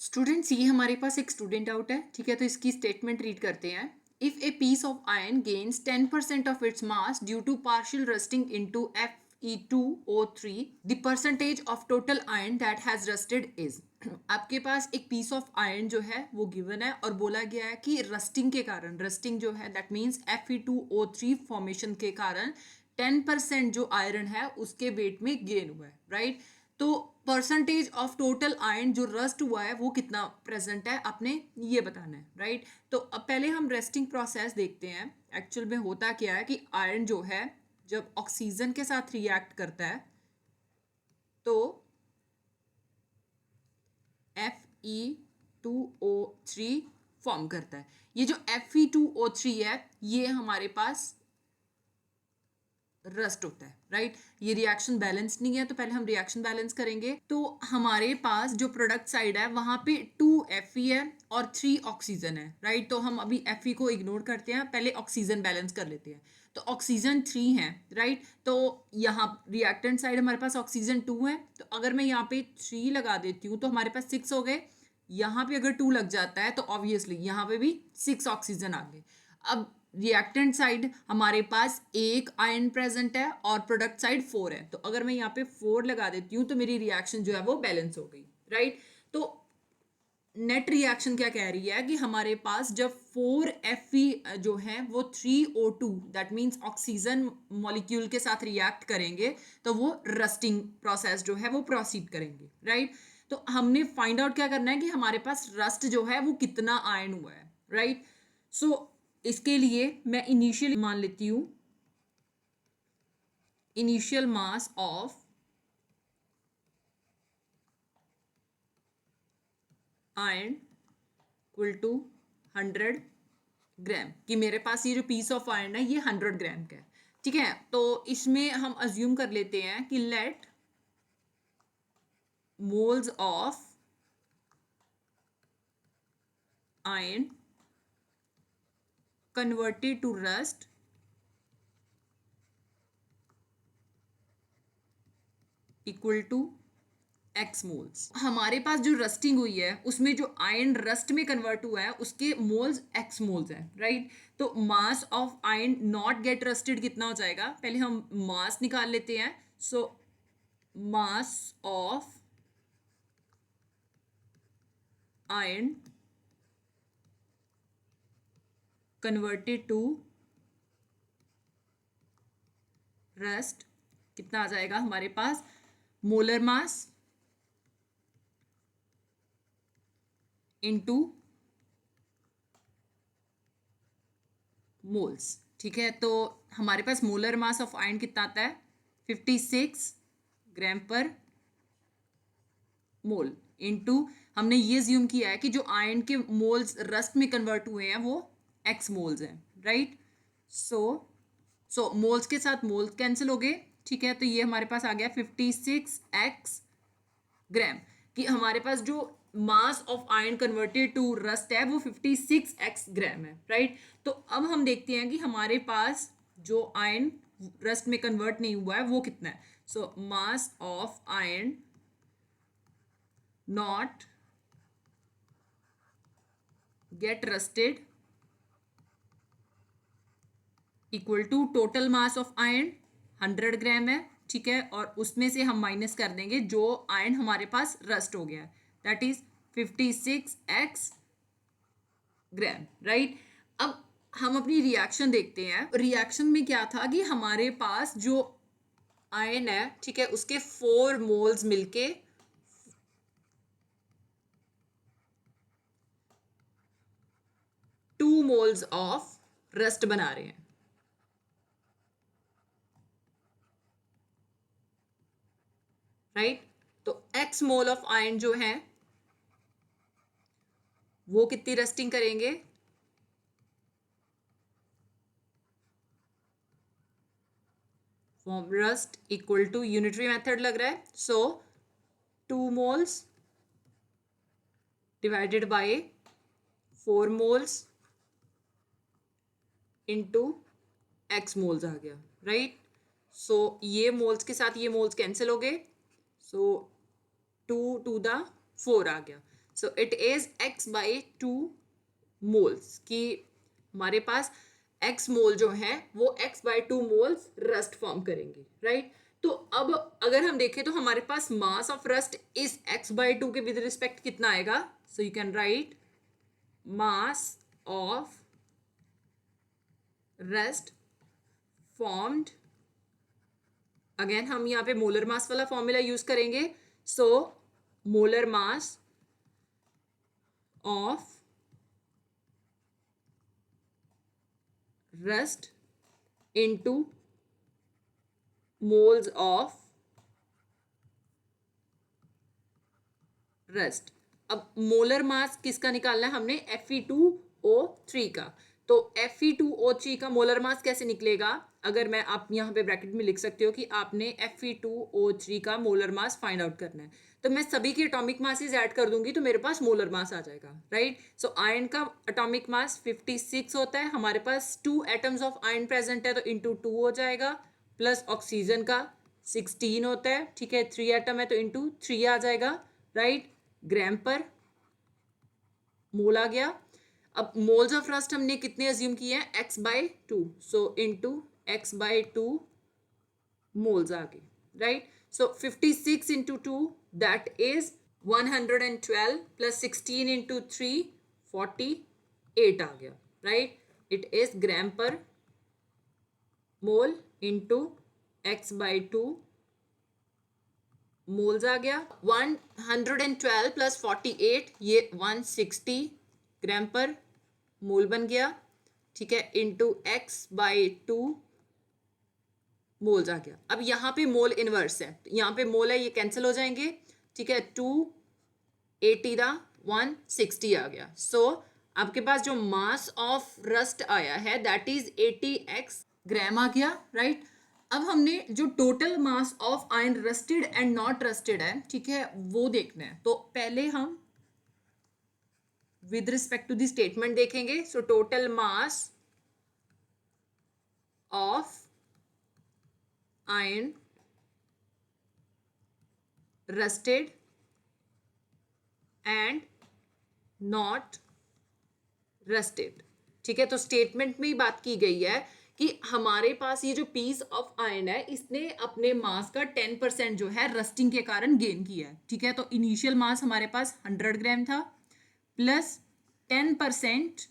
Students, ये हमारे पास एक स्टूडेंट आउट है, ठीक है। तो इसकी स्टेटमेंट रीड करते हैं। If a piece of iron gains 10% of its mass due to partial rusting into Fe2O3, the percentage of total iron that has rusted is. आपके पास एक पीस ऑफ आयरन जो है वो गिवन है और बोला गया है कि रस्टिंग के कारण, रस्टिंग जो है दैट मीन्स Fe2O3 फॉर्मेशन के कारण 10% जो आयरन है उसके वेट में गेन हुआ है, राइट। तो परसेंटेज ऑफ टोटल आयरन जो रस्ट हुआ है वो कितना प्रेजेंट है, आपने ये बताना है, राइट। तो अब पहले हम रेस्टिंग प्रोसेस देखते हैं। एक्चुअल में होता क्या है कि आयरन जो है जब ऑक्सीजन के साथ रिएक्ट करता है तो Fe2O3 फॉर्म करता है। ये जो Fe2O3 है ये हमारे पास रस्ट होता है, राइट। ये रिएक्शन बैलेंस नहीं है, तो पहले हम रिएक्शन बैलेंस करेंगे। तो हमारे पास जो प्रोडक्ट साइड है वहां पे 2 Fe है और 3 ऑक्सीजन है, राइट। तो हम अभी Fe को इग्नोर करते हैं, पहले ऑक्सीजन बैलेंस कर लेते हैं। तो ऑक्सीजन 3 है, राइट। तो यहाँ रिएक्टेंट साइड हमारे पास ऑक्सीजन 2 है, तो अगर मैं यहाँ पे 3 लगा देती हूँ तो हमारे पास 6 हो गए। यहाँ पे अगर 2 लग जाता है तो ऑब्वियसली यहाँ पे भी 6 ऑक्सीजन आ गए। अब रिएक्टेंट साइड हमारे पास एक आयन प्रेजेंट है और प्रोडक्ट साइड 4 है, तो अगर मैं यहाँ पे 4 लगा देती हूँ तो मेरी रिएक्शन जो है वो बैलेंस हो गई, राइट। तो नेट रिएक्शन क्या कह रही है कि हमारे पास जब 4 Fe जो है वो 3O2 that means oxygen molecule के साथ रिएक्ट करेंगे तो वो रस्टिंग प्रोसेस जो है वो प्रोसीड करेंगे, राइट। तो हमने फाइंड आउट क्या करना है कि हमारे पास रस्ट जो है वो कितना आयन हुआ है, राइट। सो इसके लिए मैं इनिशियल मान लेती हूँ, initial mass of iron equal to 100 gram, कि मेरे पास ये जो पीस ऑफ आयरन है ये 100 ग्राम का है, ठीक है। तो इसमें हम अज्यूम कर लेते हैं कि let moles of iron converted to rust equal to X moles. हमारे पास जो रस्टिंग हुई है उसमें जो आयरन रस्ट में कन्वर्ट हुआ है उसके मोल्स एक्स मोल्स हैं, राइट। तो mass of iron not get rusted कितना हो जाएगा, पहले हम मास निकाल लेते हैं। So mass of iron converted to rust कितना आ जाएगा हमारे पास, मोलर मास इनटू मोल्स, ठीक है। तो हमारे पास मोलर मास ऑफ आयरन कितना आता है, 56 ग्राम पर मोल, इनटू हमने ये ज्यूम किया है कि जो आयरन के मोल्स रस्ट में कन्वर्ट हुए हैं वो एक्स मोल्स हैं, राइट। सो मोल्स के साथ मोल्स कैंसिल हो गए, ठीक है। तो ये हमारे पास आ गया 56x ग्राम, कि हमारे पास जो mass of iron converted to rust है वो 56x ग्राम है, राइट। तो अब हम देखते हैं कि हमारे पास जो आयरन रस्ट में कन्वर्ट नहीं हुआ है वो कितना है। So mass of iron not get rusted equal to total mass of iron 100 gram है, ठीक है। और उसमें से हम माइनस कर देंगे जो आयरन हमारे पास रस्ट हो गया है, that is 56x gram, right. अब हम अपनी रिएक्शन देखते हैं। रिएक्शन में क्या था कि हमारे पास जो आयरन है, ठीक है, उसके 4 मोल्स मिलके 2 मोल्स ऑफ रस्ट बना रहे हैं, राइट। तो x मोल ऑफ आयरन जो है वो कितनी रस्टिंग करेंगे, form rust equal to unitary method लग रहा है। So 2 moles divided by 4 moles into x moles आ गया, राइट। सो ये मोल्स के साथ ये मोल्स कैंसिल हो गए, सो 2 to the 4 आ गया। So it is x/2 moles, कि हमारे पास x मोल जो है वो x/2 मोल्स रस्ट फॉर्म करेंगे, राइट। तो अब अगर हम देखें तो हमारे पास मास ऑफ रस्ट इस x/2 के विद रिस्पेक्ट कितना आएगा। So you can write mass of rust formed, again हम यहाँ पे मोलर मास वाला फॉर्मूला यूज करेंगे। So molar mass of rust into moles of rust. अब मोलर मास किसका निकालना है हमने, Fe2O3 का। तो Fe2O3 का मोलर मास कैसे निकलेगा, अगर मैं आप यहाँ पे ब्रैकेट में लिख सकते हो कि आपने Fe2O3 का मोलर मास फाइंड आउट करना है, तो मैं सभी की एटॉमिक मासेस ऐड कर दूंगी तो मेरे पास मोलर मास आ जाएगा, राइट। सो आयरन का एटॉमिक मास 56 होता है, हमारे पास 2 एटम्स ऑफ आयरन प्रेजेंट है तो इंटू 2 हो जाएगा, प्लस ऑक्सीजन का 16 होता है, ठीक है, 3 एटम है तो इंटू 3 आ जाएगा, राइट। ग्राम पर मोल आ गया। अब मोल्स ऑफ रस्ट हमने कितने अज्यूम किए हैं, x/2, सो इनटू x/2 मोल्स आ गए, right. So 56 into 2 that is 112 plus 16 into 3 48 आ गया, राइट। इट इज ग्राम पर मोल इंटू x/2 मोल्स आ गया। 112 प्लस 48 ये 160 ग्राम पर मोल बन गया, ठीक है, इंटू x/2 मोल्स आ गया। अब यहाँ पे मोल इनवर्स है, यहाँ पे मोल है, ये कैंसिल हो जाएंगे, ठीक है, 280 था 160 आ गया। सो आपके पास जो मास ऑफ रस्ट आया है दैट इज 80x ग्राम आ गया, राइट। अब हमने जो total mass of iron rusted and not rusted है, ठीक है, वो देखना है। तो पहले हम with respect to the statement देखेंगे। So total mass of iron rusted and not rusted, ठीक है। तो स्टेटमेंट में ही बात की गई है कि हमारे पास ये जो पीस ऑफ आयरन है इसने अपने मास का 10% जो है रस्टिंग के कारण गेन किया है, ठीक है। तो इनिशियल मास हमारे पास 100 ग्राम था, प्लस 10%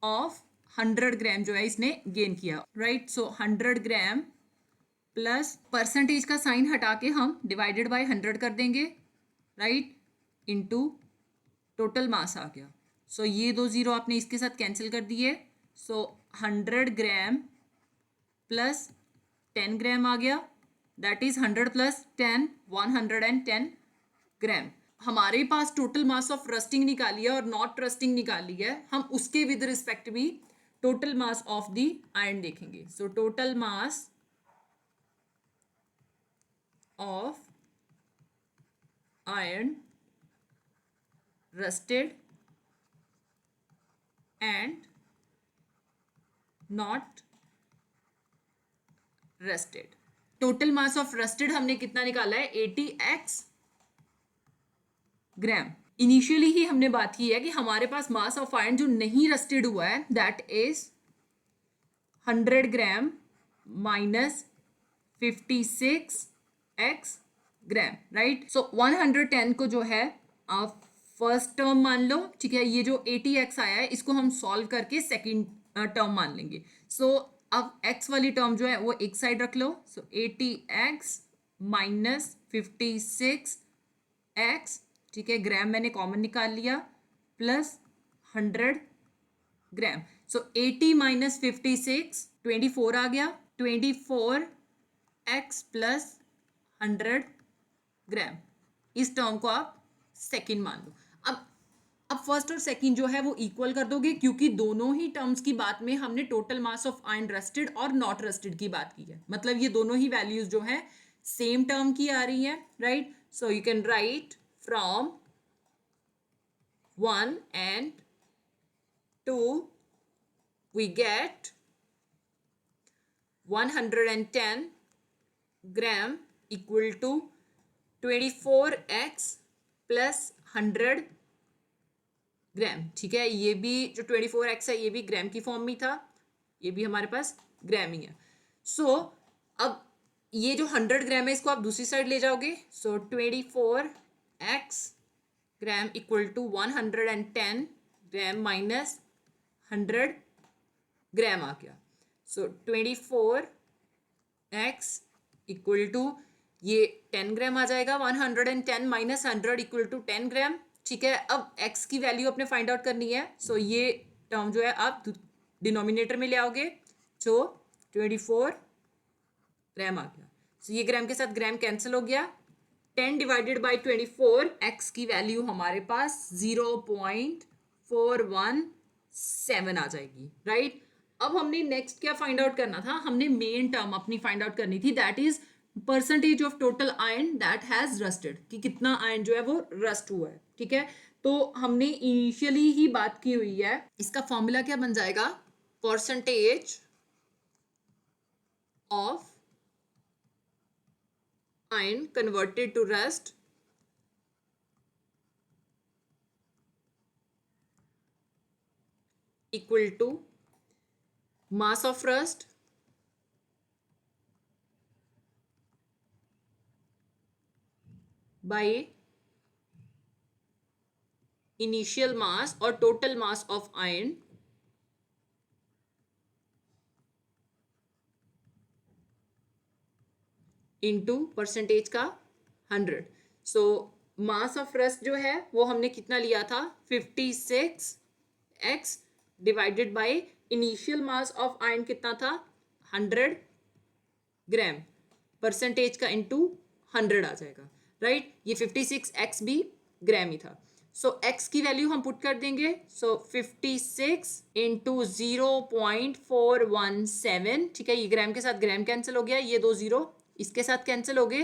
ऑफ 100 ग्राम जो है इसने गेन किया, राइट। सो 100 ग्राम प्लस परसेंटेज का साइन हटा के हम डिवाइडेड बाय 100 कर देंगे, राइट, इनटू टोटल मास आ गया। सो ये 2 जीरो आपने इसके साथ कैंसिल कर दिए। सो 100 ग्राम प्लस 10 ग्राम आ गया, दैट इज 100 प्लस 10 110 ग्राम। हमारे पास टोटल मास ऑफ रस्टिंग निकाली है और नॉट रस्टिंग निकाली है, हम उसके विद रिस्पेक्ट भी total mass of the iron देखेंगे। So total mass of iron rusted and not rusted, total mass of rusted हमने कितना निकाला है, 80x ग्राम। इनिशियली ही हमने बात की है कि हमारे पास मास ऑफ आयरन जो नहीं रस्टेड हुआ है that is 100 gram minus 56x gram, right. So 110 को जो है आप फर्स्ट टर्म मान लो, ठीक है। ये जो 80x आया है इसको हम सॉल्व करके सेकेंड टर्म मान लेंगे। सो अब x वाली टर्म जो है वो एक साइड रख लो। सो 80x माइनस 56x, ठीक है, ग्राम मैंने कॉमन निकाल लिया, प्लस 100 ग्राम। सो 80 माइनस 56 24 आ गया, 24x प्लस 100 ग्राम। इस टर्म को आप सेकंड मान लो। अब फर्स्ट और सेकंड जो है वो इक्वल कर दोगे, क्योंकि दोनों ही टर्म्स की बात में हमने total mass of iron rusted और नॉट रस्टेड की बात की है, मतलब ये दोनों ही वैल्यूज जो है सेम टर्म की आ रही है, right. So you can write from 1 and 2 we get 110 gram equal to 24x plus 100 ग्राम, ठीक है। ये भी जो 24x है ये भी ग्राम की फॉर्म में था, ये भी हमारे पास ग्राम ही है। सो अब ये जो 100 ग्राम है इसको आप दूसरी साइड ले जाओगे, so 24x gram equal to 110 gram minus 100 gram आ गया। सो 24x इक्वल टू ये 10 ग्राम आ जाएगा, 110 माइनस 100 इक्वल टू 10 ग्राम, ठीक है। अब x की वैल्यू अपने फाइंड आउट करनी है, सो ये टर्म जो है आप डिनोमिनेटर में ले आओगे, सो 24 ग्राम आ गया। सो ये ग्राम के साथ ग्राम कैंसिल हो गया, 10 डिवाइडेड बाई 24, x की वैल्यू हमारे पास 0.417 आ जाएगी, राइट। अब हमने नेक्स्ट क्या फाइंड आउट करना था, हमने मेन टर्म अपनी फाइंड आउट करनी थी, that is percentage of total iron that has rusted, कि कितना आयरन जो है वो रस्ट हुआ है, ठीक है। तो हमने इनिशियली ही बात की हुई है, इसका फॉर्मूला क्या बन जाएगा, percentage of iron converted to rust equal to mass of rust by initial mass or total mass of iron into percentage का 100। सो मास ऑफ रस्ट जो है वो हमने कितना लिया था, 56x divided by initial mass of iron कितना था, 100 ग्राम, परसेंटेज का इंटू 100 आ जाएगा, राइट। ये 56x भी ग्राम ही था। सो x की वैल्यू हम पुट कर देंगे, सो 56 इंटू 0.417, ठीक है। ये ग्राम के साथ ग्राम कैंसिल हो गया, ये 2 जीरो इसके साथ कैंसिल हो गए,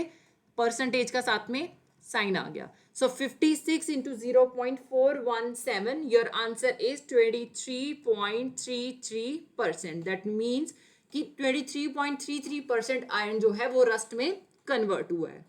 परसेंटेज का साथ में साइन आ गया। सो 56 into 0.417, your answer is 23.33%। That means कि 23.33% आयरन जो है वो रस्ट में कन्वर्ट हुआ है।